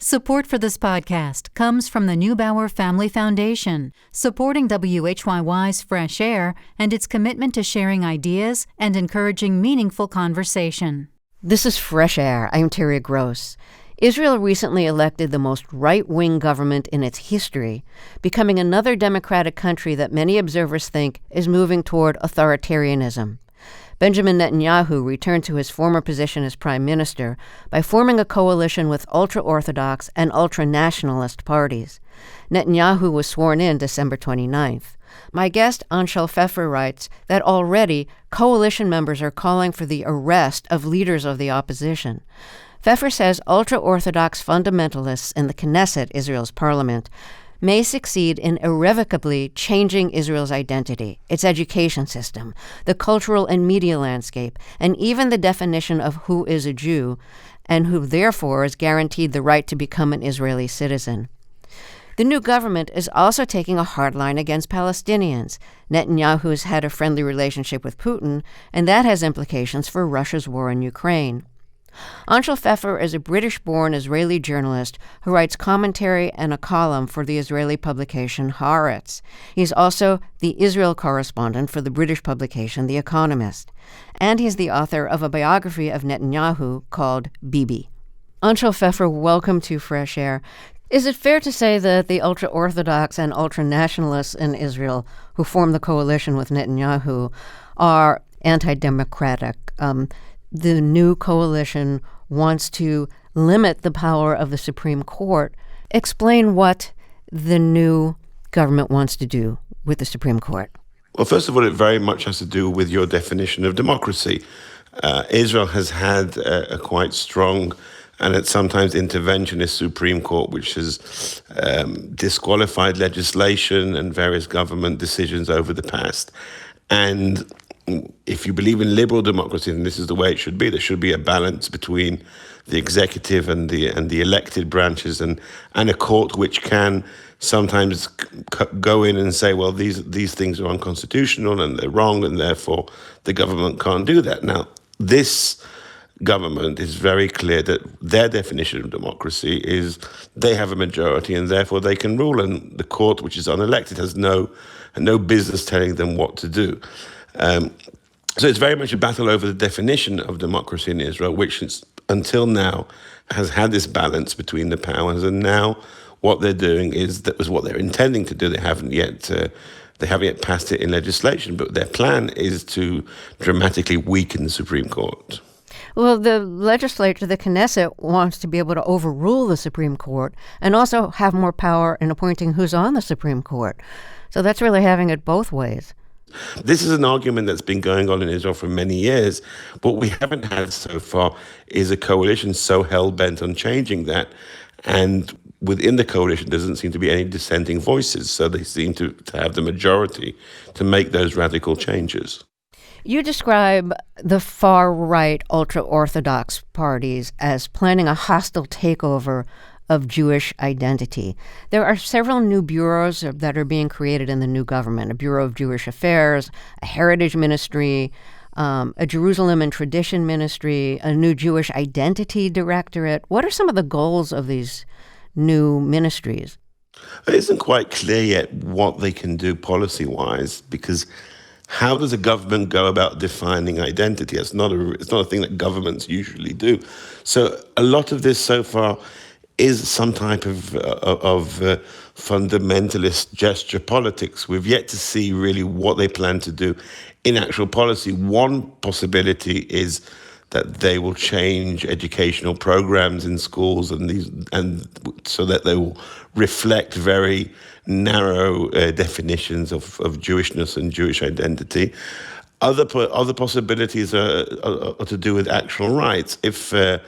Support for this podcast comes from the Neubauer Family Foundation, supporting WHYY's Fresh Air and its commitment to sharing ideas and encouraging meaningful conversation. This is Fresh Air. I'm Terry Gross. Israel recently elected the most right-wing government in its history, becoming another democratic country that many observers think is moving toward authoritarianism. Benjamin Netanyahu returned to his former position as prime minister by forming a coalition with ultra-orthodox and ultra-nationalist parties. Netanyahu was sworn in December 29th. My guest, Anshel Pfeffer, writes that already coalition members are calling for the arrest of leaders of the opposition. Pfeffer says ultra-Orthodox fundamentalists in the Knesset, Israel's parliament, may succeed in irrevocably changing Israel's identity, its education system, the cultural and media landscape, and even the definition of who is a Jew, and who therefore is guaranteed the right to become an Israeli citizen. The new government is also taking a hard line against Palestinians. Netanyahu has had a friendly relationship with Putin, and that has implications for Russia's war in Ukraine. Anshel Pfeffer is a British-born Israeli journalist who writes commentary and a column for the Israeli publication Haaretz. He's also the Israel correspondent for the British publication The Economist. And he's the author of a biography of Netanyahu called Bibi. Anshel Pfeffer, welcome to Fresh Air. Is it fair to say that the ultra-Orthodox and ultra-nationalists in Israel who form the coalition with Netanyahu are anti-democratic? The new coalition wants to limit the power of the Supreme Court. Explain what the new government wants to do with the Supreme Court. Well, first of all, it very much has to do with your definition of democracy. Israel has had a quite strong and at sometimes interventionist Supreme Court, which has disqualified legislation and various government decisions over the past. And if you believe in liberal democracy, then this is the way it should be. There should be a balance between the executive and the elected branches, and a court which can sometimes go in and say, well, these things are unconstitutional and they're wrong, and therefore the government can't do that. Now, this government is very clear that their definition of democracy is they have a majority and therefore they can rule, and the court, which is unelected, has no business telling them what to do. So it's very much a battle over the definition of democracy in Israel, which until now has had this balance between the powers, and now what they're doing that was what they're intending to do. They haven't yet passed it in legislation, but their plan is to dramatically weaken the Supreme Court. Well, the legislature, the Knesset, wants to be able to overrule the Supreme Court and also have more power in appointing who's on the Supreme Court. So that's really having it both ways. This is an argument that's been going on in Israel for many years. What we haven't had so far is a coalition so hell-bent on changing that. And within the coalition, there doesn't seem to be any dissenting voices. So they seem to have the majority to make those radical changes. You describe the far-right ultra-Orthodox parties as planning a hostile takeover of Jewish identity. There are several new bureaus that are being created in the new government: a Bureau of Jewish Affairs, a Heritage Ministry, a Jerusalem and Tradition Ministry, a new Jewish Identity Directorate. What are some of the goals of these new ministries? It isn't quite clear yet what they can do policy-wise, because how does a government go about defining identity? It's not a thing that governments usually do. So a lot of this so far is some type of fundamentalist gesture politics. We've yet to see really what they plan to do in actual policy. One possibility is that they will change educational programs in schools and so that they will reflect very narrow definitions of Jewishness and Jewish identity. Other possibilities are to do with actual rights. If a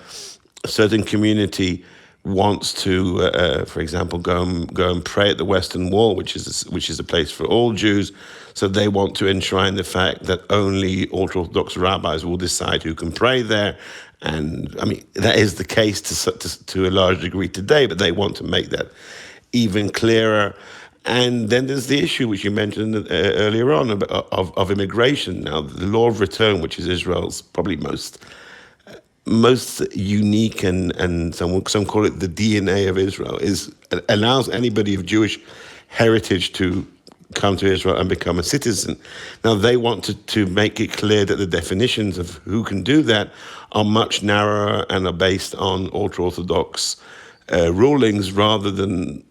certain community wants to, for example, go and pray at the Western Wall, which is a place for all Jews, so they want to enshrine the fact that only ultra-Orthodox rabbis will decide who can pray there. And I mean, that is the case to a large degree today, but they want to make that even clearer. And then there's the issue, which you mentioned earlier on, of immigration. Now, the law of return, which is Israel's probably most most unique and some call it the DNA of Israel, allows anybody of Jewish heritage to come to Israel and become a citizen. Now, they want to make it clear that the definitions of who can do that are much narrower and are based on ultra-Orthodox rulings rather than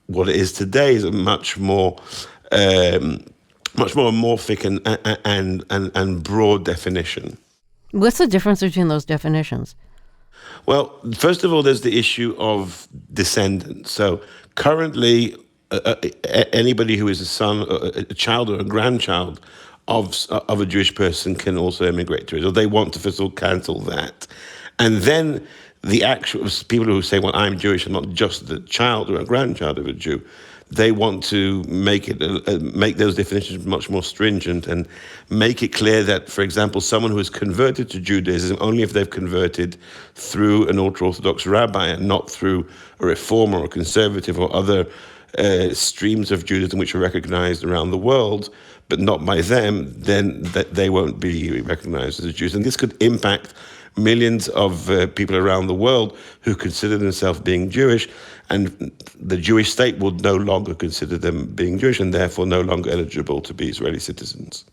what it is today, is a much more amorphic and broad definition. What's the difference between those definitions? Well, first of all, there's the issue of descendants. So currently, anybody who is a son, a child, or a grandchild of a Jewish person can also immigrate to Israel. They want to first of all cancel that, and then the actual people who say, "Well, I'm Jewish, I'm not just the child or a grandchild of a Jew." They want to make those definitions much more stringent and make it clear that, for example, someone who is converted to Judaism, only if they've converted through an ultra-Orthodox rabbi and not through a reformer or a conservative or other streams of Judaism which are recognized around the world, but not by them, then that they won't be recognized as Jews. And this could impact millions of people around the world who consider themselves being Jewish, and the Jewish state would no longer consider them being Jewish and therefore no longer eligible to be Israeli citizens.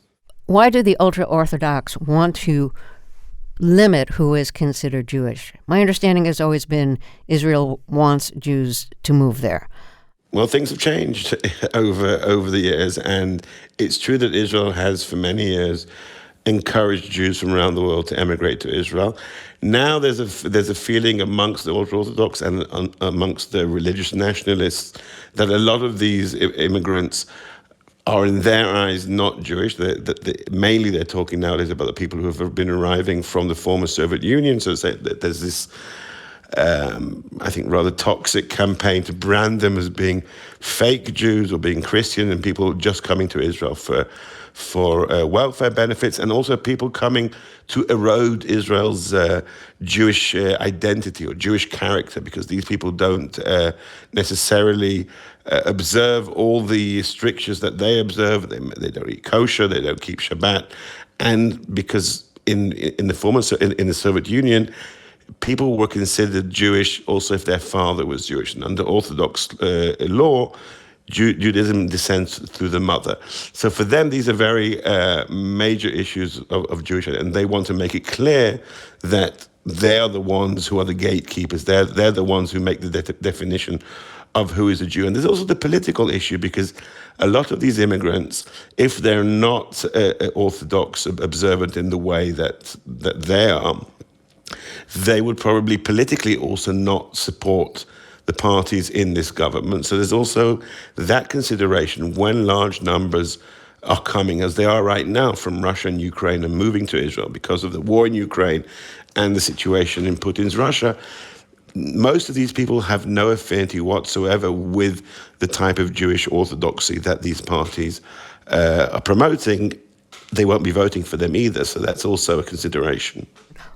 Why do the ultra-Orthodox want to limit who is considered Jewish? My understanding has always been Israel wants Jews to move there. Well, things have changed over the years, and it's true that Israel has for many years encouraged Jews from around the world to emigrate to Israel. Now there's a feeling amongst the ultra-Orthodox and amongst the religious nationalists that a lot of these immigrants are in their eyes not Jewish. Mainly they're talking nowadays about the people who have been arriving from the former Soviet Union. So there's this, I think, rather toxic campaign to brand them as being fake Jews or being Christian, and people just coming to Israel for welfare benefits, and also people coming to erode Israel's Jewish identity or Jewish character, because these people don't necessarily observe all the strictures that they observe. They don't eat kosher, they don't keep Shabbat, and because in the Soviet Union, people were considered Jewish also if their father was Jewish, and under Orthodox law, Judaism descends through the mother. So for them, these are very major issues of Jewish, and they want to make it clear that they are the ones who are the gatekeepers. They're the ones who make the definition of who is a Jew. And there's also the political issue, because a lot of these immigrants, if they're not Orthodox observant in the way that they are, they would probably politically also not support the parties in this government. So there's also that consideration when large numbers are coming, as they are right now, from Russia and Ukraine and moving to Israel because of the war in Ukraine and the situation in Putin's Russia. Most of these people have no affinity whatsoever with the type of Jewish orthodoxy that these parties are promoting. They won't be voting for them either, so that's also a consideration.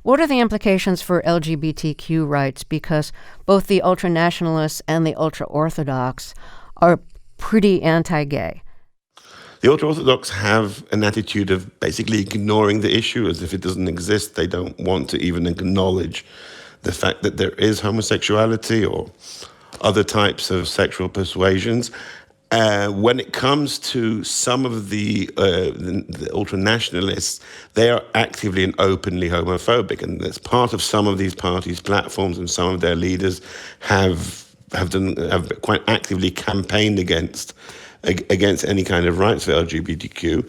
What are the implications for LGBTQ rights? Because both the ultra-nationalists and the ultra-Orthodox are pretty anti-gay. The ultra-Orthodox have an attitude of basically ignoring the issue as if it doesn't exist. They don't want to even acknowledge the fact that there is homosexuality or other types of sexual persuasions. When it comes to some of the ultra-nationalists, they are actively and openly homophobic, and that's part of some of these parties' platforms, and some of their leaders have quite actively campaigned against any kind of rights for LGBTQ.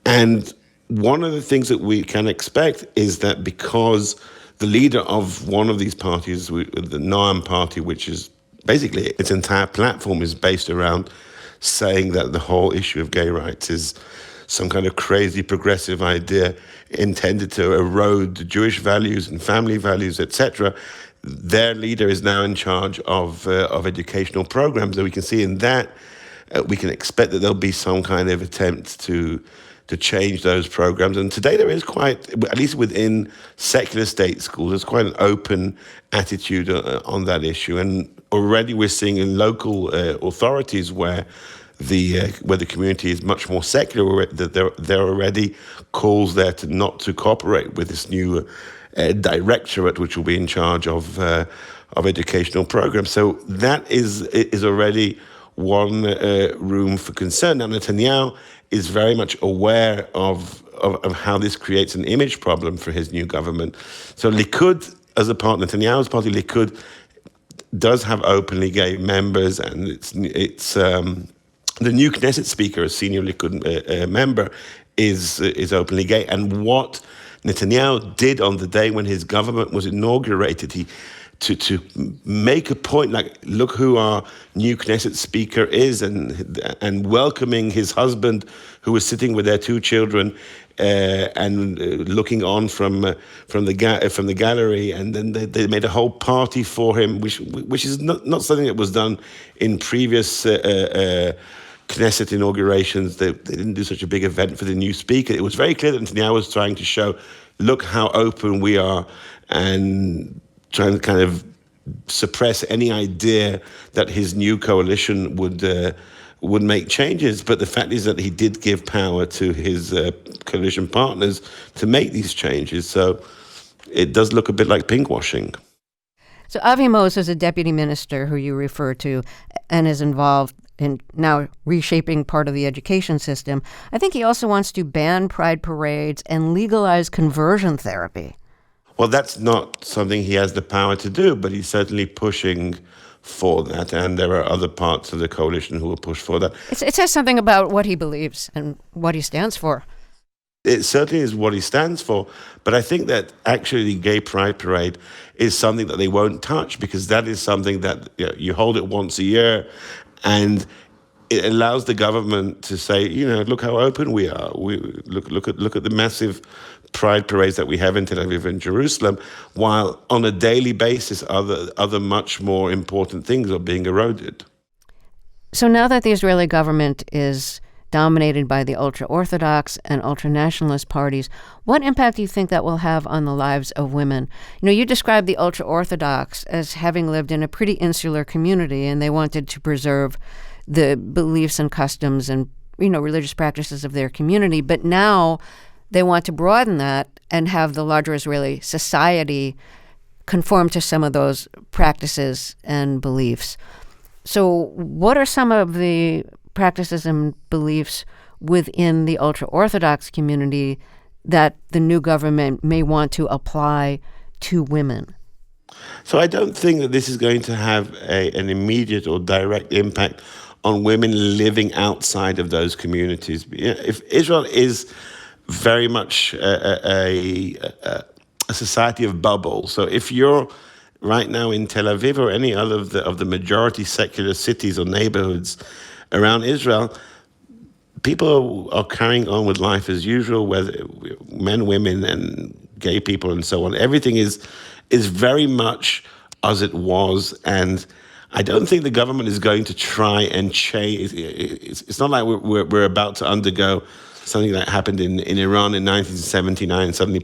And one of the things that we can expect is that because the leader of one of these parties, the Noam party, which is basically its entire platform is based around saying that the whole issue of gay rights is some kind of crazy progressive idea intended to erode Jewish values and family values, etc. Their leader is now in charge of educational programs. So we can see in that, we can expect that there'll be some kind of attempt to change those programs. And today there is quite, at least within secular state schools, there's quite an open attitude on that issue. And already we're seeing in local authorities where the community is much more secular, that there are already calls there to not to cooperate with this new directorate, which will be in charge of educational programs. So that is already one room for concern. Now, Netanyahu is very much aware of how this creates an image problem for his new government. So Likud, as a part, Netanyahu's party, Likud, does have openly gay members, and it's the new Knesset speaker, a senior Likud member, is openly gay. And what Netanyahu did on the day when his government was inaugurated, to make a point, like, look who our new Knesset speaker is, and welcoming his husband, who was sitting with their two children and looking on from the gallery, and then they made a whole party for him, which is not something that was done in previous Knesset inaugurations. They didn't do such a big event for the new speaker. It was very clear that Netanyahu was trying to show, look how open we are, and trying to kind of suppress any idea that his new coalition would make changes. But the fact is that he did give power to his coalition partners to make these changes. So it does look a bit like pinkwashing. So Avi Moses is a deputy minister who you refer to and is involved in now reshaping part of the education system. I think he also wants to ban pride parades and legalize conversion therapy. Well, that's not something he has the power to do, but he's certainly pushing for that, and there are other parts of the coalition who will push for that. It says something about what he believes and what he stands for. It certainly is what he stands for, but I think that actually the Gay Pride Parade is something that they won't touch, because that is something that you hold it once a year, and it allows the government to say, look how open we are. We look at the massive pride parades that we have in Tel Aviv and Jerusalem, while on a daily basis other much more important things are being eroded. So now that the Israeli government is dominated by the ultra-Orthodox and ultra-nationalist parties, what impact do you think that will have on the lives of women? You described the ultra-Orthodox as having lived in a pretty insular community, and they wanted to preserve the beliefs and customs and, religious practices of their community. But now they want to broaden that and have the larger Israeli society conform to some of those practices and beliefs. So what are some of the practices and beliefs within the ultra-Orthodox community that the new government may want to apply to women? So I don't think that this is going to have an immediate or direct impact on women living outside of those communities. If Israel is very much a society of bubbles, so if you're right now in Tel Aviv or any other of the majority secular cities or neighborhoods around Israel, people are carrying on with life as usual, whether men, women, and gay people and so on. Everything is very much as it was, and I don't think the government is going to try and change. It's not like we're about to undergo something that happened in Iran in 1979. Suddenly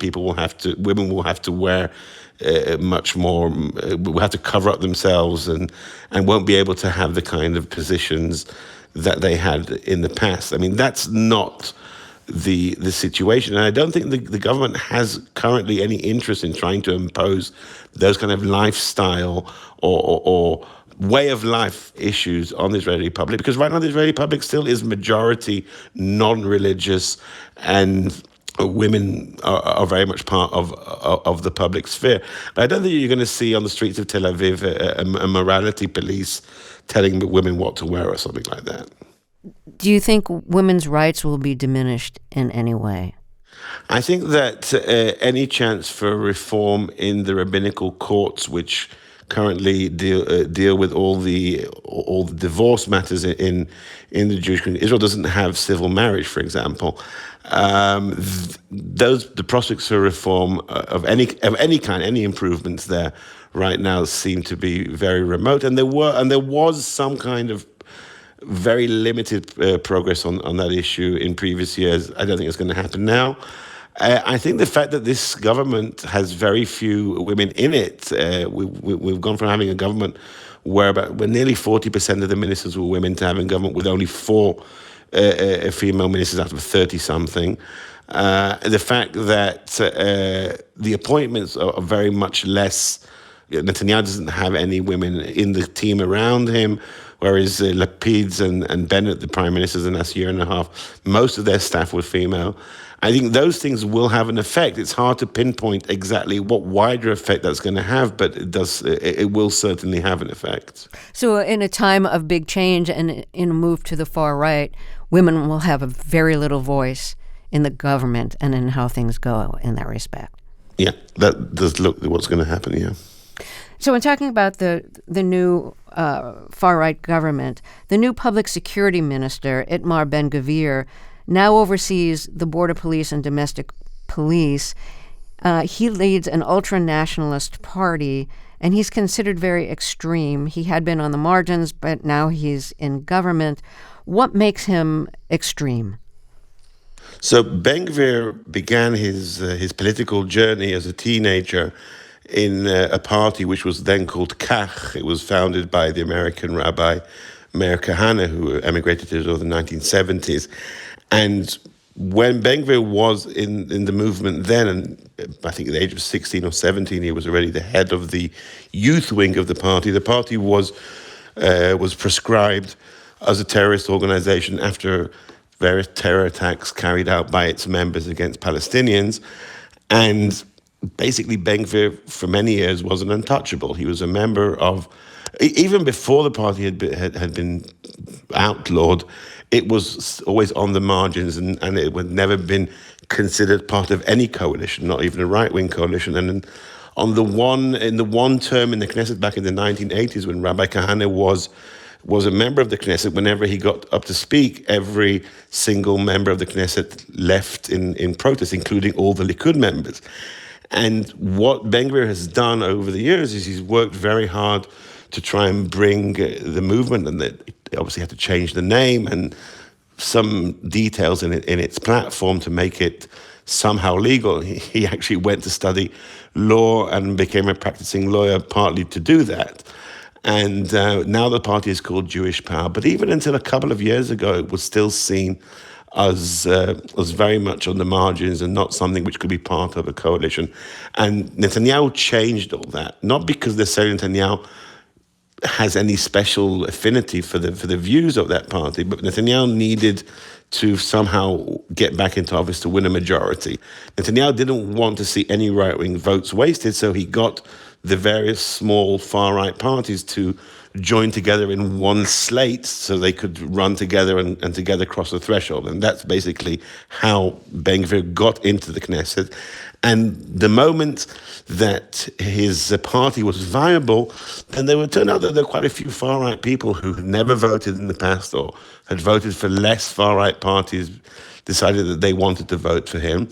women will have to wear much more, will have to cover up themselves and won't be able to have the kind of positions that they had in the past. I mean, that's not the situation. And I don't think the government has currently any interest in trying to impose those kind of lifestyle or way of life issues on the Israeli public, because right now the Israeli public still is majority non-religious, and women are very much part of the public sphere. But I don't think you're going to see on the streets of Tel Aviv a morality police telling women what to wear or something like that. Do you think women's rights will be diminished in any way? I think that any chance for reform in the rabbinical courts, which currently deal with all the divorce matters in the Jewish community. Israel doesn't have civil marriage, for example. The prospects for reform of any kind, any improvements there right now seem to be very remote. And there was some kind of very limited progress on that issue in previous years. I don't think it's going to happen now. I think the fact that this government has very few women in it, we've gone from having a government where nearly 40% of the ministers were women to having a government with only 4 female ministers out of 30-something. The fact that the appointments are very much less. Netanyahu doesn't have any women in the team around him, whereas Lapid's and Bennett, the prime ministers in the last year and a half, most of their staff were female. I think those things will have an effect. It's hard to pinpoint exactly what wider effect that's going to have, but it will certainly have an effect. So in a time of big change and in a move to the far right, women will have a very little voice in the government and in how things go in that respect. Yeah, that does look what's going to happen, yeah. So in talking about the new far-right government, the new public security minister, Itamar Ben-Gvir, now oversees the border police and domestic police. He leads an ultra-nationalist party, and he's considered very extreme. He had been on the margins, but now he's in government. What makes him extreme? So Ben-Gvir began his political journey as a teenager in a party which was then called Kach. It was founded by the American rabbi Meir Kahane, who emigrated to Israel in the 1970s. And when Ben-Gvir was in the movement then, and I think at the age of 16 or 17, he was already the head of the youth wing of the party. The party was proscribed as a terrorist organization after various terror attacks carried out by its members against Palestinians. And basically, Ben-Gvir, for many years, was an untouchable. He was a member of, even before the party had been outlawed, it was always on the margins, and it had never been considered part of any coalition, not even a right-wing coalition. And in the one term in the Knesset back in the 1980s, when Rabbi Kahane was a member of the Knesset, whenever he got up to speak, every single member of the Knesset left in protest, including all the Likud members. And what Ben-Gvir has done over the years is he's worked very hard to try and bring the movement, and they obviously had to change the name and some details in its platform to make it somehow legal. He actually went to study law and became a practicing lawyer partly to do that. And now the party is called Jewish Power. But even until a couple of years ago, it was still seen as very much on the margins and not something which could be part of a coalition. And Netanyahu changed all that, not because necessarily Netanyahu has any special affinity for the views of that party, but Netanyahu needed to somehow get back into office to win a majority. Netanyahu didn't want to see any right-wing votes wasted, so he got the various small far-right parties to join together in one slate so they could run together and together cross the threshold. And that's basically how Ben-Gvir got into the Knesset. And the moment that his party was viable, then there would turn out that there were quite a few far-right people who had never voted in the past or had voted for less far-right parties, decided that they wanted to vote for him.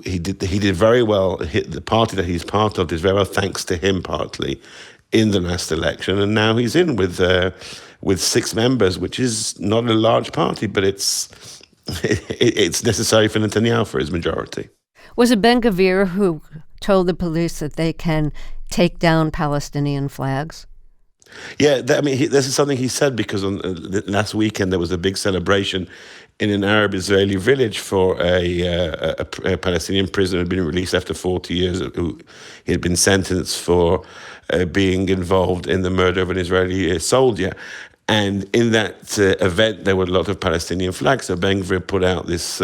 He did very well. The party that he's part of did very well, thanks to him partly, in the last election. And now he's in with 6 members, which is not a large party, but it's necessary for Netanyahu for his majority. Was it Ben-Gvir who told the police that they can take down Palestinian flags? Yeah, this is something he said, because on last weekend there was a big celebration in an Arab Israeli village for a Palestinian prisoner who had been released after 40 years, who he had been sentenced for being involved in the murder of an Israeli soldier. And in that event, there were a lot of Palestinian flags. So Ben-Gvir put out this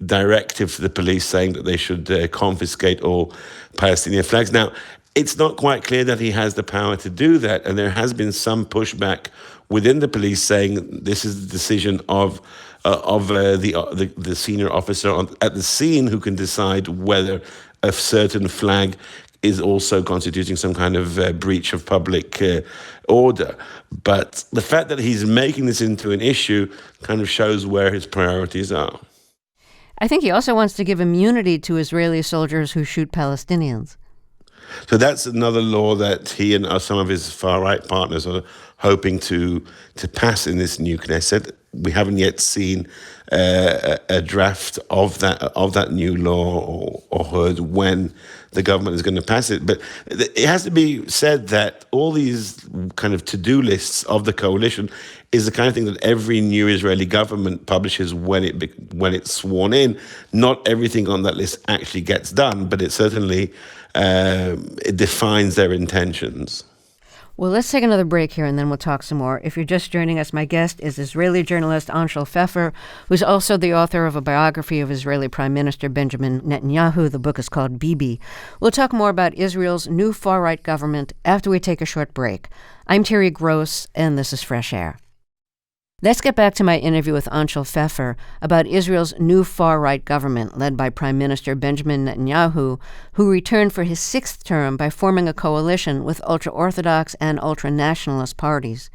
directive to the police saying that they should confiscate all Palestinian flags. Now, it's not quite clear that he has the power to do that, and there has been some pushback within the police saying this is the decision of the senior officer at the scene who can decide whether a certain flag is also constituting some kind of breach of public order. But the fact that he's making this into an issue kind of shows where his priorities are. I think he also wants to give immunity to Israeli soldiers who shoot Palestinians. So that's another law that he and some of his far-right partners are hoping to pass in this new Knesset. we haven't yet seen a draft of that new law or heard when the government is going to pass it. But it has to be said that all these kind of to-do lists of the coalition is the kind of thing that every new Israeli government publishes when it's sworn in. Not everything on that list actually gets done, but it certainly it defines their intentions. Well, let's take another break here and then we'll talk some more. If you're just joining us, my guest is Israeli journalist Anshel Pfeffer, who's also the author of a biography of Israeli Prime Minister Benjamin Netanyahu. The book is called Bibi. We'll talk more about Israel's new far-right government after we take a short break. I'm Terry Gross, and this is Fresh Air. Let's get back to my interview with Anshel Pfeffer about Israel's new far-right government led by Prime Minister Benjamin Netanyahu, who returned for his sixth term by forming a coalition with ultra-orthodox and ultra-nationalist parties.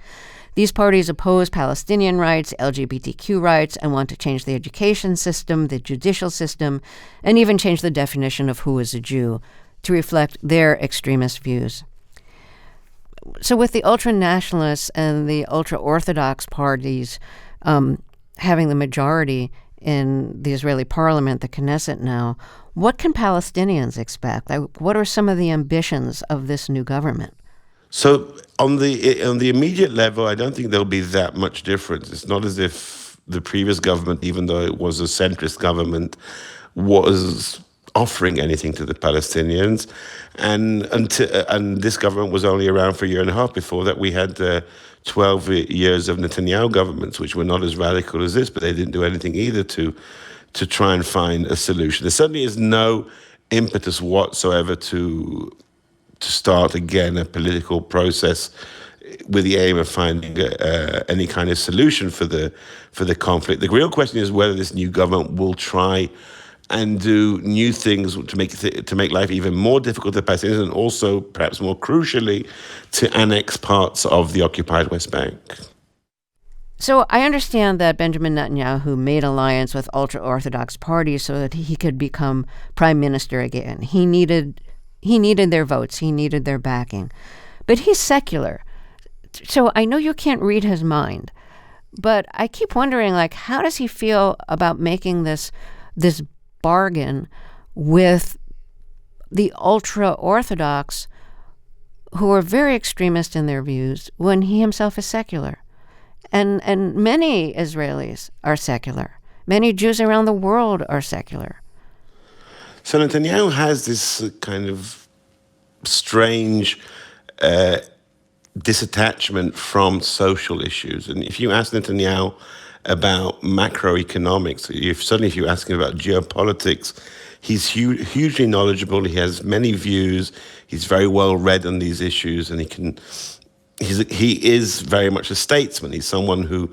These parties oppose Palestinian rights, LGBTQ rights, and want to change the education system, the judicial system, and even change the definition of who is a Jew to reflect their extremist views. So with the ultra-nationalists and the ultra-Orthodox parties having the majority in the Israeli parliament, the Knesset now, what can Palestinians expect? What are some of the ambitions of this new government? So on the immediate level, I don't think there'll be that much difference. It's not as if the previous government, even though it was a centrist government, was offering anything to the Palestinians, and this government was only around for a year and a half. Before that, we had 12 years of Netanyahu governments, which were not as radical as this, but they didn't do anything either to try and find a solution. There certainly is no impetus whatsoever to start again a political process with the aim of finding any kind of solution for the conflict. The real question is whether this new government will try and do new things to make life even more difficult for Palestinians, and also, perhaps more crucially, to annex parts of the occupied West Bank. So I understand that Benjamin Netanyahu made alliance with ultra-Orthodox parties so that he could become prime minister again. He needed their votes. He needed their backing. But he's secular. So I know you can't read his mind, but I keep wondering, how does he feel about making this bargain with the ultra-Orthodox, who are very extremist in their views, when he himself is secular? And many Israelis are secular. Many Jews around the world are secular. So Netanyahu has this kind of strange disattachment from social issues. And if you ask Netanyahu about macroeconomics, if you ask him about geopolitics, he's hugely knowledgeable. He has many views. He's very well read on these issues, and he is very much a statesman. He's someone who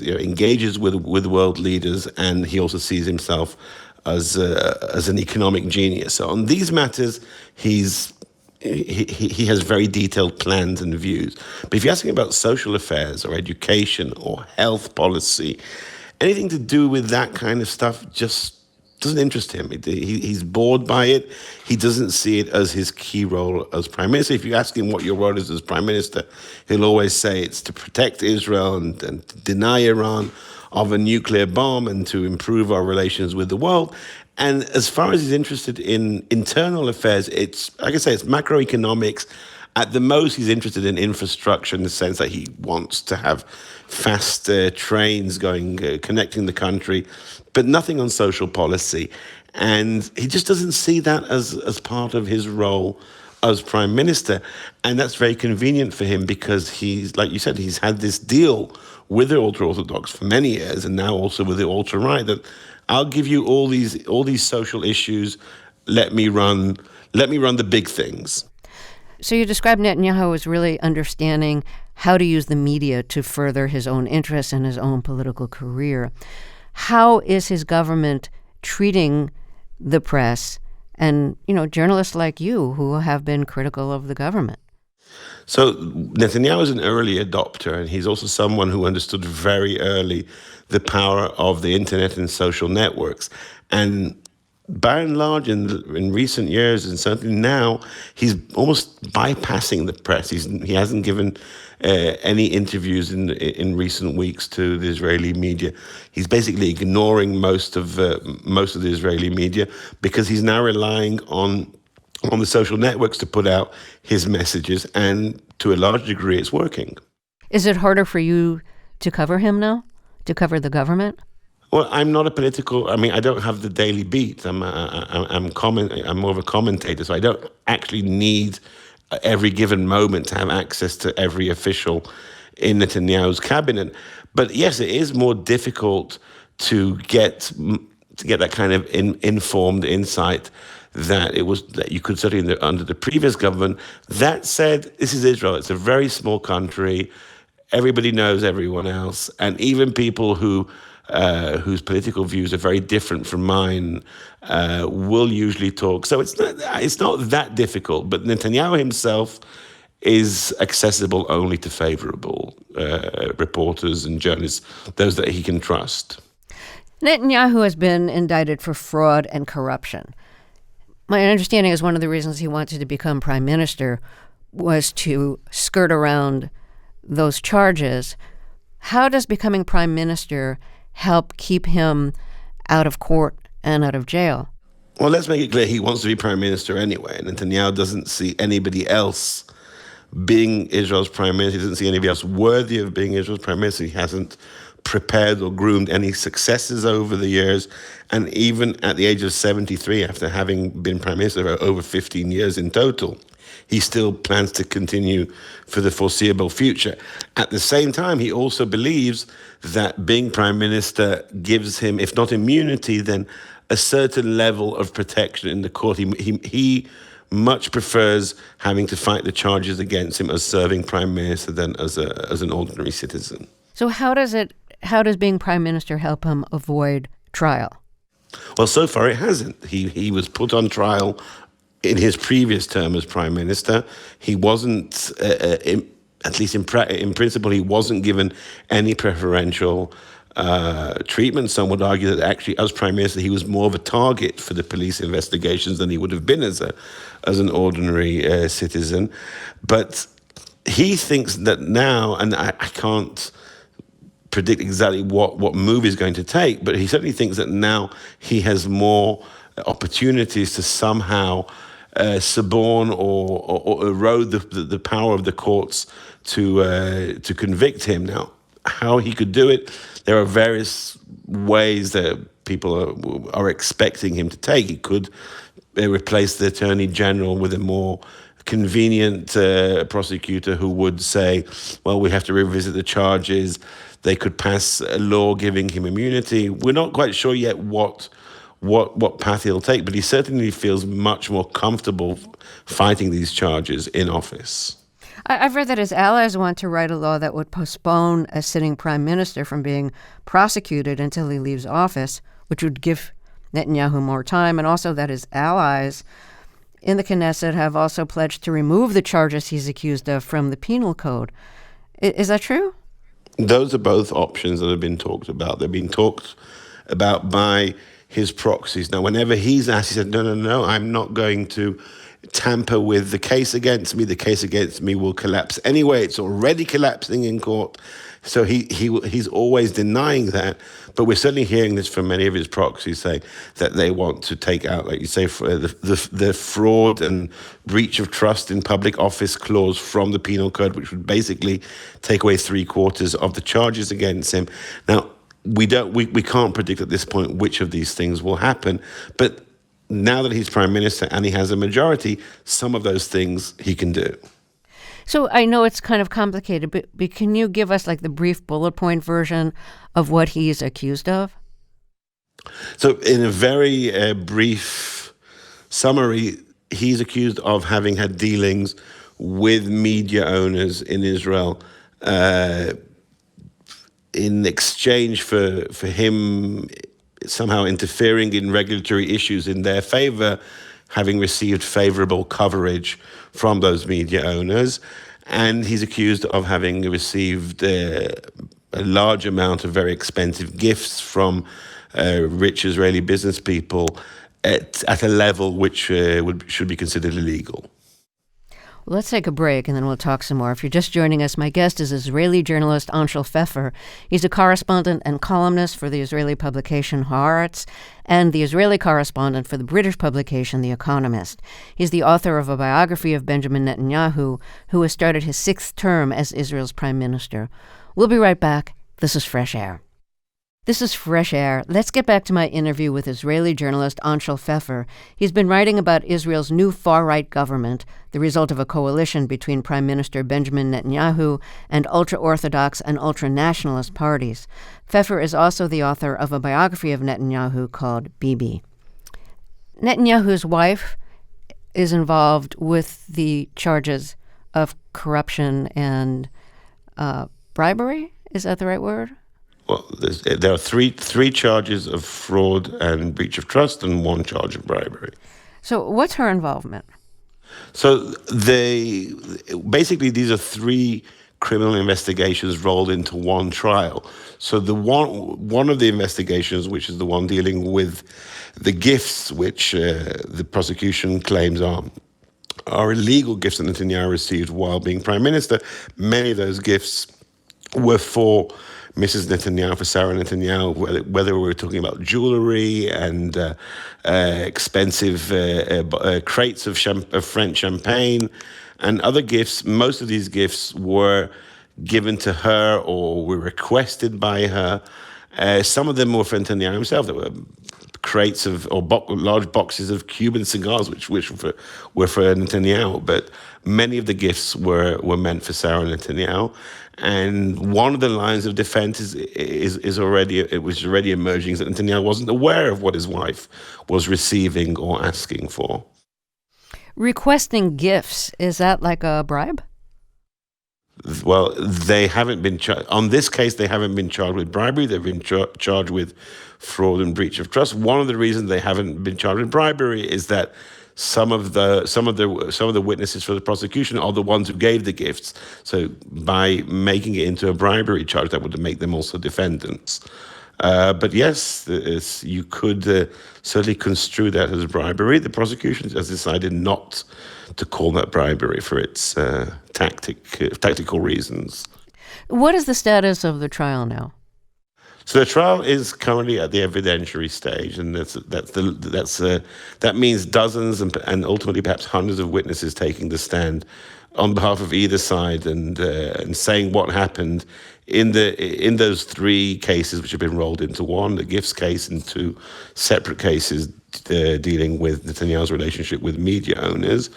engages with world leaders, and he also sees himself as an economic genius. So on these matters, he has very detailed plans and views. But if you're asking about social affairs or education or health policy, anything to do with that kind of stuff just doesn't interest him. He's bored by it. He doesn't see it as his key role as prime minister. If you ask him what your role is as prime minister, he'll always say it's to protect Israel and deny Iran of a nuclear bomb and to improve our relations with the world. And as far as he's interested in internal affairs, it's, like I say, it's macroeconomics. At the most, he's interested in infrastructure in the sense that he wants to have fast trains connecting the country, but nothing on social policy. And he just doesn't see that as part of his role as prime minister. And that's very convenient for him because he's, like you said, he's had this deal with the ultra-Orthodox for many years, and now also with the ultra-right, that I'll give you all these social issues. Let me run the big things. So you described Netanyahu as really understanding how to use the media to further his own interests and his own political career. How is his government treating the press and, journalists like you who have been critical of the government? So Netanyahu is an early adopter, and he's also someone who understood very early the power of the internet and social networks. And by and large, in recent years, and certainly now, he's almost bypassing the press. He hasn't given any interviews in recent weeks to the Israeli media. He's basically ignoring most of the Israeli media because he's now relying on the social networks to put out his messages, and to a large degree, it's working. Is it harder for you to cover him now, to cover the government? Well, I'm not a political. I mean, I don't have the daily beat. I'm more of a commentator, so I don't actually need every given moment to have access to every official in Netanyahu's cabinet. But yes, it is more difficult to get that kind of informed insight that you could certainly under the previous government. That said, this is Israel. It's a very small country. Everybody knows everyone else, and even people whose political views are very different from mine will usually talk. So it's not that difficult. But Netanyahu himself is accessible only to favorable reporters and journalists, those that he can trust. Netanyahu has been indicted for fraud and corruption. My understanding is one of the reasons he wanted to become prime minister was to skirt around those charges. How does becoming prime minister help keep him out of court and out of jail? Well, let's make it clear he wants to be prime minister anyway. Netanyahu doesn't see anybody else being Israel's prime minister. He doesn't see anybody else worthy of being Israel's prime minister. He hasn't prepared or groomed any successors over the years. And even at the age of 73, after having been prime minister for over 15 years in total, he still plans to continue for the foreseeable future. At the same time, he also believes that being prime minister gives him, if not immunity, then a certain level of protection in the court. He much prefers having to fight the charges against him as serving prime minister than as an ordinary citizen. So how does being prime minister help him avoid trial? Well, so far it hasn't. He was put on trial in his previous term as prime minister. He wasn't, at least in principle, he wasn't given any preferential treatment. Some would argue that actually, as prime minister, he was more of a target for the police investigations than he would have been as an ordinary citizen. But he thinks that now, and I can't predict exactly what move he's going to take, but he certainly thinks that now he has more opportunities to somehow suborn or erode the power of the courts to convict him. Now, how he could do it, there are various ways that people are expecting him to take. He could replace the Attorney General with a more convenient prosecutor who would say, well, we have to revisit the charges. They could pass a law giving him immunity. We're not quite sure yet what path he'll take, but he certainly feels much more comfortable fighting these charges in office. I've read that his allies want to write a law that would postpone a sitting prime minister from being prosecuted until he leaves office, which would give Netanyahu more time, and also that his allies in the Knesset have also pledged to remove the charges he's accused of from the penal code. Is that true? Those are both options that have been talked about. They've been talked about by his proxies. Now, whenever he's asked, he said, no, I'm not going to tamper with the case against me. The case against me will collapse anyway. It's already collapsing in court. So he's always denying that. But we're certainly hearing this from many of his proxies saying that they want to take out, like you say, the fraud and breach of trust in public office clause from the penal code, which would basically take away 3/4 of the charges against him. Now, we can't predict at this point which of these things will happen, but now that he's prime minister and he has a majority, some of those things he can do. So I know it's kind of complicated, but can you give us like the brief bullet point version of what he's accused of? So in a very brief summary, he's accused of having had dealings with media owners in Israel in exchange for him somehow interfering in regulatory issues in their favor, having received favorable coverage from those media owners. And he's accused of having received a large amount of very expensive gifts from rich Israeli business people at a level which should be considered illegal. Well, let's take a break and then we'll talk some more. If you're just joining us, my guest is Israeli journalist Anshel Pfeffer. He's a correspondent and columnist for the Israeli publication Haaretz and the Israeli correspondent for the British publication The Economist. He's the author of a biography of Benjamin Netanyahu, who has started his 6th term as Israel's prime minister. We'll be right back. This is Fresh Air. This is Fresh Air. Let's get back to my interview with Israeli journalist Anshel Pfeffer. He's been writing about Israel's new far-right government, the result of a coalition between Prime Minister Benjamin Netanyahu and ultra-Orthodox and ultra-nationalist parties. Pfeffer is also the author of a biography of Netanyahu called Bibi. Netanyahu's wife is involved with the charges of corruption and bribery. Is that the right word? Well, there are three charges of fraud and breach of trust and 1 charge of bribery. So what's her involvement? So basically these are 3 criminal investigations rolled into one trial. So the one of the investigations, which is the one dealing with the gifts which the prosecution claims are illegal gifts that Netanyahu received while being prime minister, many of those gifts were for Mrs. Netanyahu, for Sarah Netanyahu, whether we were talking about jewelry and expensive crates of French champagne and other gifts. Most of these gifts were given to her or were requested by her. Some of them were for Netanyahu himself. There were crates of large boxes of Cuban cigars, which were for Netanyahu. But many of the gifts were meant for Sarah Netanyahu. And one of the lines of defense is already emerging, is that Netanyahu wasn't aware of what his wife was receiving or asking for. Requesting gifts, is that like a bribe? Well, they haven't been on this case. They haven't been charged with bribery. They've been charged with fraud and breach of trust. One of the reasons they haven't been charged with bribery is that some of the witnesses for the prosecution are the ones who gave the gifts. So by making it into a bribery charge, that would make them also defendants. But yes, you could certainly construe that as bribery. The prosecution has decided not to call that bribery for its tactical reasons. What is the status of the trial now? So the trial is currently at the evidentiary stage, and that means dozens and ultimately perhaps hundreds of witnesses taking the stand on behalf of either side and saying what happened in those 3 cases which have been rolled into one: the gifts case and 2 separate cases dealing with Netanyahu's relationship with media owners.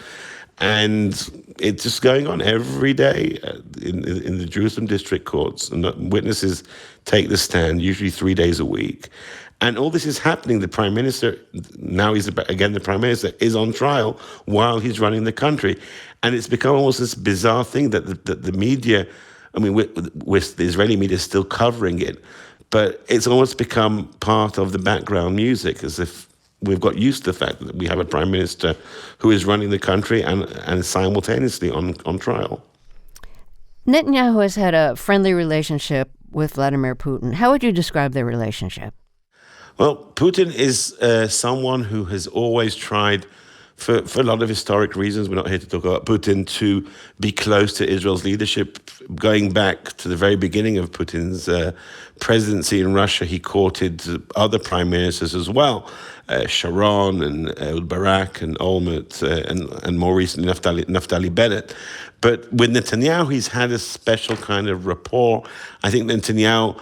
And it's just going on every day in the Jerusalem district courts, and witnesses take the stand, usually 3 days a week. And all this is happening. The prime minister, now he's again the prime minister, is on trial while he's running the country. And it's become almost this bizarre thing that the media, I mean, with the Israeli media is still covering it, but it's almost become part of the background music, as if we've got used to the fact that we have a prime minister who is running the country and simultaneously on trial. Netanyahu has had a friendly relationship with Vladimir Putin. How would you describe their relationship? Well, Putin is someone who has always tried, for a lot of historic reasons, we're not here to talk about Putin, to be close to Israel's leadership. Going back to the very beginning of Putin's presidency in Russia, he courted other prime ministers as well, Sharon and Barak and Olmert and more recently Naftali Bennett. But with Netanyahu, he's had a special kind of rapport. I think Netanyahu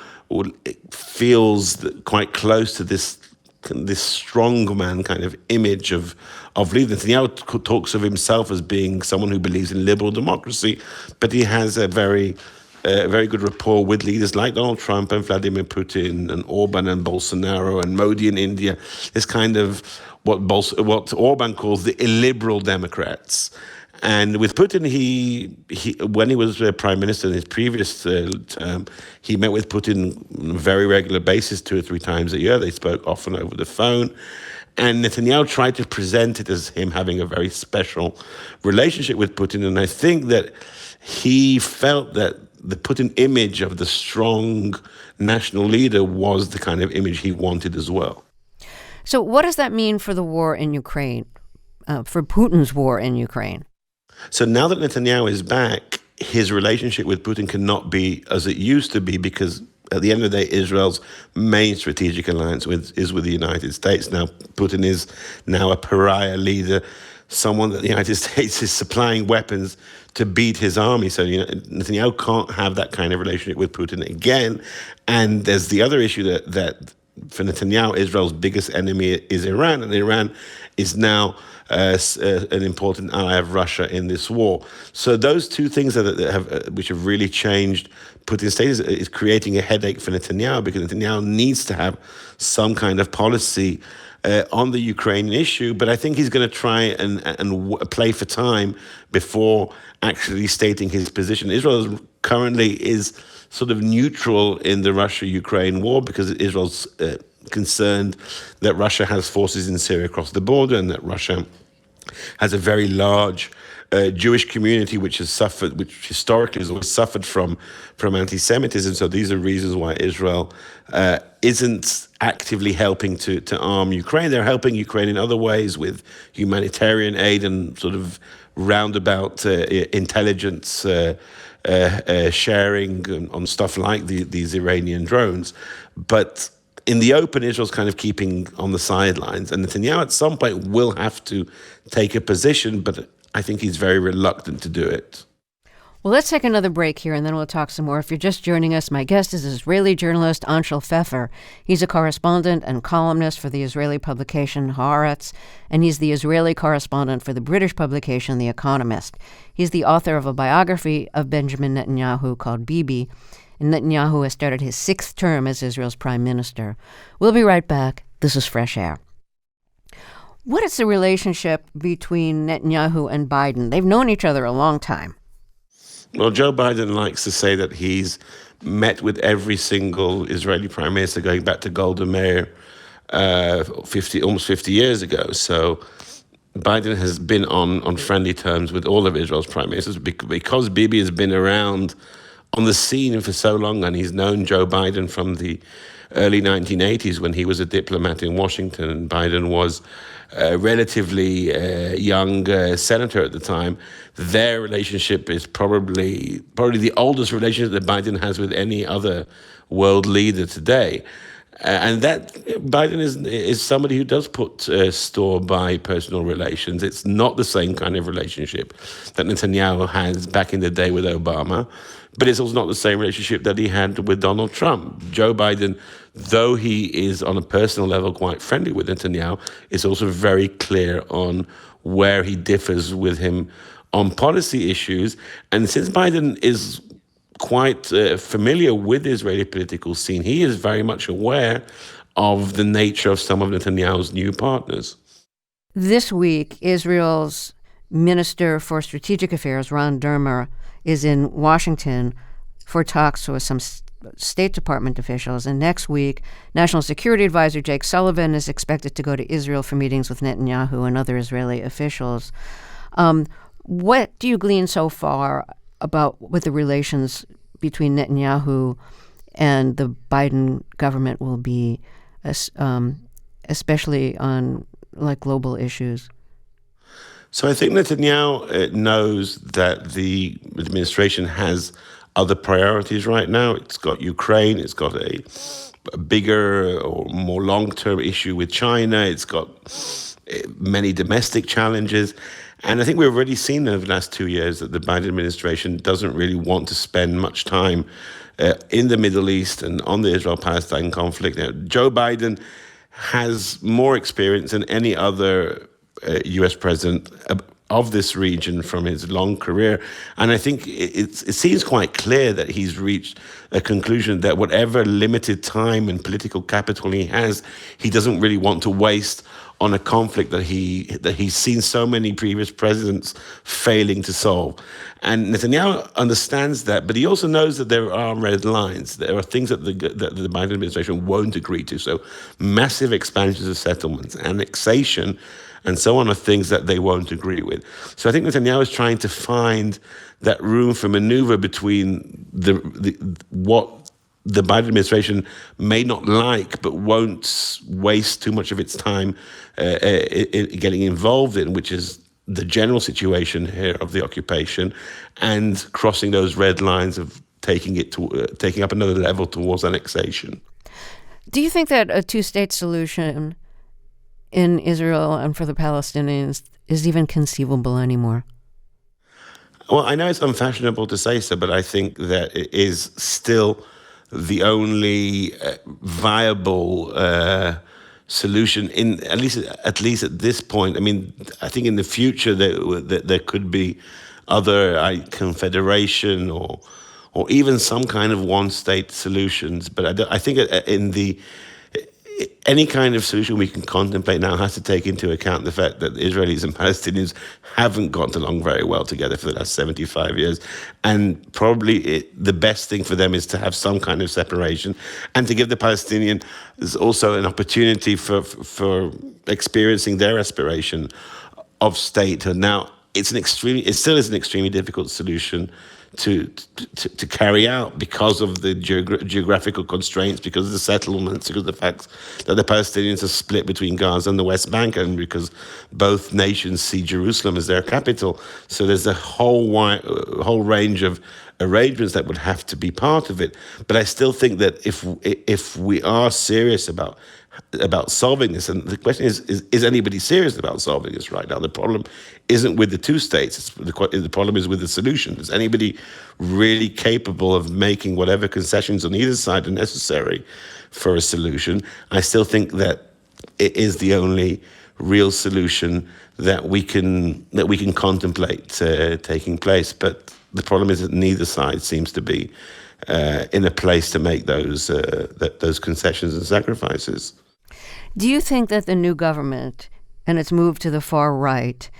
feels quite close to this strongman kind of image of leader. Netanyahu talks of himself as being someone who believes in liberal democracy, but he has a very good rapport with leaders like Donald Trump and Vladimir Putin and Orban and Bolsonaro and Modi in India. This kind of what Orban calls the illiberal Democrats. And with Putin, he when he was prime minister in his previous term, he met with Putin on a very regular basis, 2 or 3 times a year. They spoke often over the phone. And Netanyahu tried to present it as him having a very special relationship with Putin. And I think that he felt that the Putin image of the strong national leader was the kind of image he wanted as well. So what does that mean for the war in Ukraine, for Putin's war in Ukraine? So now that Netanyahu is back, his relationship with Putin cannot be as it used to be, because at the end of the day, Israel's main strategic alliance is with the United States. Now, Putin is now a pariah leader, someone that the United States is supplying weapons to beat his army. So Netanyahu can't have that kind of relationship with Putin again. And there's the other issue that for Netanyahu, Israel's biggest enemy is Iran, and Iran is now an important ally of Russia in this war. So those two things which have really changed Putin's status is creating a headache for Netanyahu, because Netanyahu needs to have some kind of policy on the Ukrainian issue. But I think he's going to try and play for time before actually stating his position. Israel currently is sort of neutral in the Russia-Ukraine war, because Israel's concerned that Russia has forces in Syria across the border, and that Russia has a very large Jewish community which historically has always suffered from anti-Semitism. So these are reasons why Israel isn't actively helping to arm Ukraine. They're helping Ukraine in other ways with humanitarian aid and sort of roundabout intelligence sharing on stuff like these Iranian drones. But in the open, Israel's kind of keeping on the sidelines. And Netanyahu at some point will have to take a position, but I think he's very reluctant to do it. Well, let's take another break here, and then we'll talk some more. If you're just joining us, my guest is Israeli journalist Anshel Pfeffer. He's a correspondent and columnist for the Israeli publication Haaretz, and he's the Israeli correspondent for the British publication The Economist. He's the author of a biography of Benjamin Netanyahu called Bibi, and Netanyahu has started his 6th term as Israel's prime minister. We'll be right back. This is Fresh Air. What is the relationship between Netanyahu and Biden? They've known each other a long time. Well, Joe Biden likes to say that he's met with every single Israeli prime minister going back to Golda Meir almost 50 years ago. So Biden has been on friendly terms with all of Israel's prime ministers because Bibi has been around on the scene for so long, and he's known Joe Biden from the early 1980s when he was a diplomat in Washington, and Biden was a relatively young senator at the time. Their relationship is probably the oldest relationship that Biden has with any other world leader today. And that Biden is somebody who does put store by personal relations. It's not the same kind of relationship that Netanyahu has back in the day with Obama, but it's also not the same relationship that he had with Donald Trump. Joe Biden, though he is on a personal level quite friendly with Netanyahu, is also very clear on where he differs with him on policy issues. And since Biden is quite familiar with the Israeli political scene, he is very much aware of the nature of some of Netanyahu's new partners. This week, Israel's Minister for Strategic Affairs, Ron Dermer, is in Washington for talks with some State Department officials. And next week, National Security Advisor Jake Sullivan is expected to go to Israel for meetings with Netanyahu and other Israeli officials. What do you glean so far about what the relations between Netanyahu and the Biden government will be, especially on global issues? So I think Netanyahu knows that the administration has other priorities right now. It's got Ukraine, it's got a bigger or more long-term issue with China, it's got many domestic challenges. And I think we've already seen over the last 2 years that the Biden administration doesn't really want to spend much time in the Middle East and on the Israel-Palestine conflict. Now, Joe Biden has more experience than any other U.S. president of this region from his long career. And I think it seems quite clear that he's reached a conclusion that whatever limited time and political capital he has, he doesn't really want to waste on a conflict that he's seen so many previous presidents failing to solve. And Netanyahu understands that, but he also knows that there are red lines. There are things that the Biden administration won't agree to. So massive expansions of settlements, annexation, and so on are things that they won't agree with. So I think Netanyahu is trying to find that room for maneuver between what the Biden administration may not like, but won't waste too much of its time getting involved in, which is the general situation here of the occupation, and crossing those red lines of taking up another level towards annexation. Do you think that a two-state solution in Israel and for the Palestinians is even conceivable anymore? Well, I know it's unfashionable to say so, but I think that it is still the only viable solution, in at least at this point. I mean, I think in the future there could be other confederation or even some kind of one-state solutions. But I think any kind of solution we can contemplate now has to take into account the fact that Israelis and Palestinians haven't gotten along very well together for the last 75 years. And probably the best thing for them is to have some kind of separation and to give the Palestinians also an opportunity for experiencing their aspiration of statehood. Now, it still is an extremely difficult solution to carry out because of the geographical constraints, because of the settlements, because of the fact that the Palestinians are split between Gaza and the West Bank, and because both nations see Jerusalem as their capital. So there's a whole range of arrangements that would have to be part of it. But I still think that if we are serious about solving this, and the question is anybody serious about solving this right now? The problem isn't with the two states. The problem is with the solution. Is anybody really capable of making whatever concessions on either side are necessary for a solution? I still think that it is the only real solution that we can contemplate taking place. But the problem is that neither side seems to be in a place to make those concessions and sacrifices. Do you think that the new government and its move to the far right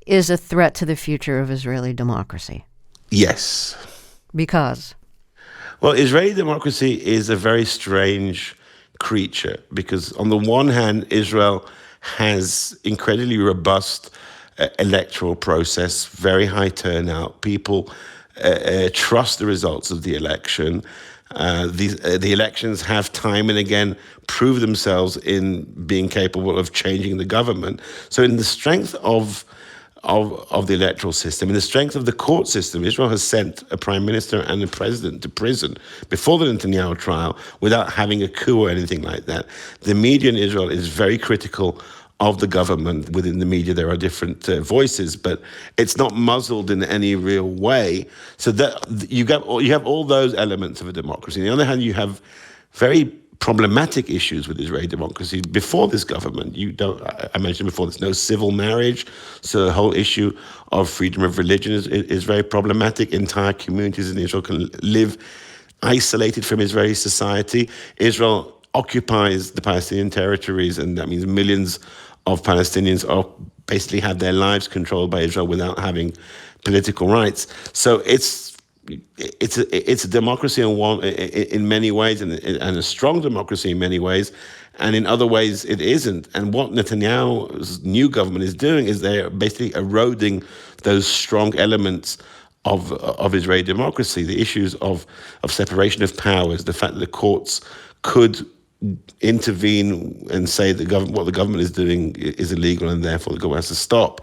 is a threat to the future of Israeli democracy? Yes. Because? Well, Israeli democracy is a very strange creature because on the one hand, Israel has incredibly robust electoral process, very high turnout. People trust the results of the election. The elections have time and again proved themselves in being capable of changing the government. So in the strength of the electoral system, in the strength of the court system, Israel has sent a prime minister and a president to prison before the Netanyahu trial without having a coup or anything like that. The media in Israel is very critical of the government. Within the media, there are different voices, but it's not muzzled in any real way. So that you have all those elements of a democracy. On the other hand, you have very problematic issues with Israeli democracy. Before this government, I mentioned before, there's no civil marriage. So the whole issue of freedom of religion is very problematic. Entire communities in Israel can live isolated from Israeli society. Israel occupies the Palestinian territories, and that means millions of Palestinians basically have their lives controlled by Israel without having political rights. So it's a democracy in many ways, and a strong democracy in many ways, and in other ways it isn't. And what Netanyahu's new government is doing is they're basically eroding those strong elements of Israeli democracy, the issues of separation of powers, the fact that the courts could intervene and say what the government is doing is illegal and therefore the government has to stop.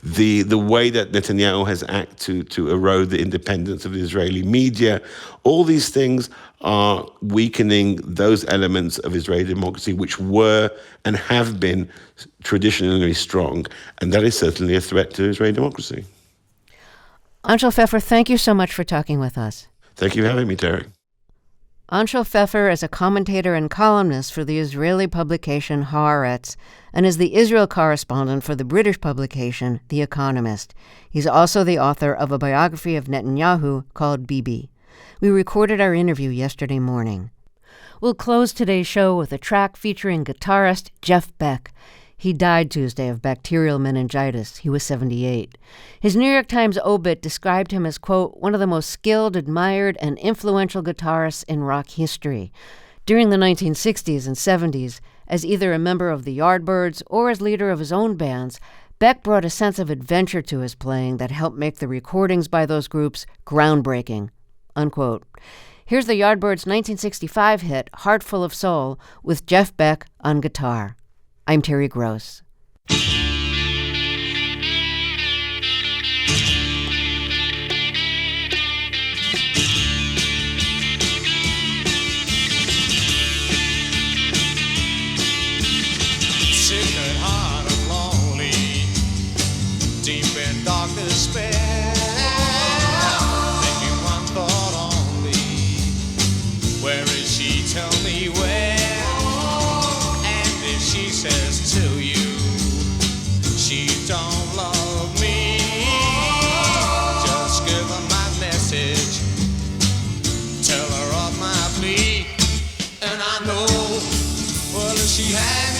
The way that Netanyahu has acted to erode the independence of the Israeli media, all these things are weakening those elements of Israeli democracy which were and have been traditionally strong, and that is certainly a threat to Israeli democracy. Anshel Pfeffer, thank you so much for talking with us. Thank you for having me, Terry. Anshel Pfeffer is a commentator and columnist for the Israeli publication Haaretz and is the Israel correspondent for the British publication The Economist. He's also the author of a biography of Netanyahu called Bibi. We recorded our interview yesterday morning. We'll close today's show with a track featuring guitarist Jeff Beck. He died Tuesday of bacterial meningitis. He was 78. His New York Times obit described him as, quote, one of the most skilled, admired, and influential guitarists in rock history. During the 1960s and 70s, as either a member of the Yardbirds or as leader of his own bands, Beck brought a sense of adventure to his playing that helped make the recordings by those groups groundbreaking, unquote. Here's the Yardbirds' 1965 hit, Heart Full of Soul, with Jeff Beck on guitar. I'm Terry Gross. Sick at heart and lonely, deep in dark despair, thinking one thought only, where is she, tell me where, and if she says to you, she don't love me, just give her my message, tell her of my plea, and I know, well, if she had